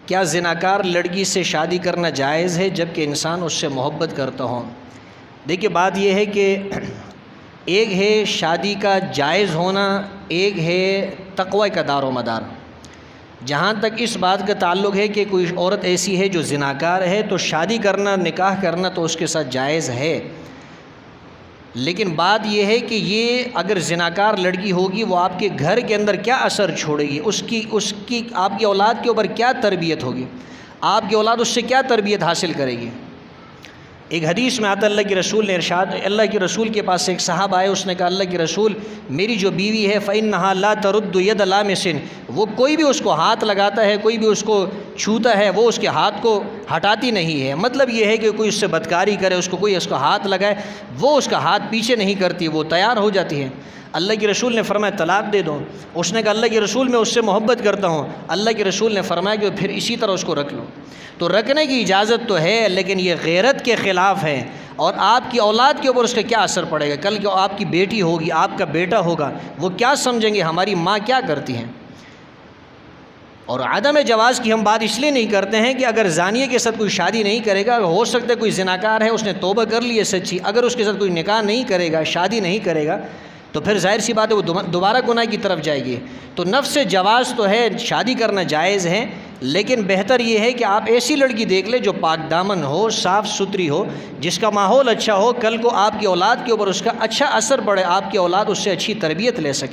کیا زناکار لڑکی سے شادی کرنا جائز ہے جبکہ انسان اس سے محبت کرتا ہو؟ دیکھیے بات یہ ہے کہ ایک ہے شادی کا جائز ہونا، ایک ہے تقوی کا دار و مدار۔ جہاں تک اس بات کا تعلق ہے کہ کوئی عورت ایسی ہے جو زناکار ہے تو شادی کرنا، نکاح کرنا تو اس کے ساتھ جائز ہے، لیکن بات یہ ہے کہ یہ اگر زناکار لڑکی ہوگی وہ آپ کے گھر کے اندر کیا اثر چھوڑے گی، اس کی آپ کی اولاد کے اوپر کیا تربیت ہوگی، آپ کی اولاد اس سے کیا تربیت حاصل کرے گی۔ ایک حدیث میں آتا اللہ کے رسول نے ارشاد، اللہ کے رسول کے پاس ایک صاحب آئے، اس نے کہا اللہ کے رسول میری جو بیوی ہے فَإِنَّهَا لَا تَرُدُّ يَدَ لَامِسٍ، وہ کوئی بھی اس کو ہاتھ لگاتا ہے، کوئی بھی اس کو چھوتا ہے، وہ اس کے ہاتھ کو ہٹاتی نہیں ہے۔ مطلب یہ ہے کہ کوئی اس سے بدکاری کرے، اس کو کوئی اس کو ہاتھ لگائے، وہ اس کا ہاتھ پیچھے نہیں کرتی، وہ تیار ہو جاتی ہے۔ اللہ کے رسول نے فرمایا طلاق دے دو۔ اس نے کہا اللہ کے رسول میں اس سے محبت کرتا ہوں۔ اللہ کے رسول نے فرمایا کہ پھر اسی طرح اس کو رکھ لو۔ تو رکھنے کی اجازت تو ہے، لیکن یہ غیرت کے خلاف ہے، اور آپ کی اولاد کے اوپر اس کا کیا اثر پڑے گا؟ کل کو آپ کی بیٹی ہوگی، آپ کا بیٹا ہوگا، وہ کیا سمجھیں گے ہماری ماں کیا کرتی ہیں؟ اور عدم جواز کی ہم بات اس لیے نہیں کرتے ہیں کہ اگر زانیہ کے ساتھ کوئی شادی نہیں کرے گا، ہو سکتا ہے کوئی زناکار ہے، اس نے توبہ کر لی ہے سچی، اگر اس کے ساتھ کوئی نکاح نہیں کرے گا، شادی نہیں کرے گا، تو پھر ظاہر سی بات ہے وہ دوبارہ گناہ کی طرف جائے گی۔ تو نفس جواز تو ہے، شادی کرنا جائز ہے، لیکن بہتر یہ ہے کہ آپ ایسی لڑکی دیکھ لیں جو پاک دامن ہو، صاف ستھری ہو، جس کا ماحول اچھا ہو، کل کو آپ کی اولاد کے اوپر اس کا اچھا اثر پڑے، آپ کی اولاد اس سے اچھی تربیت لے سکے۔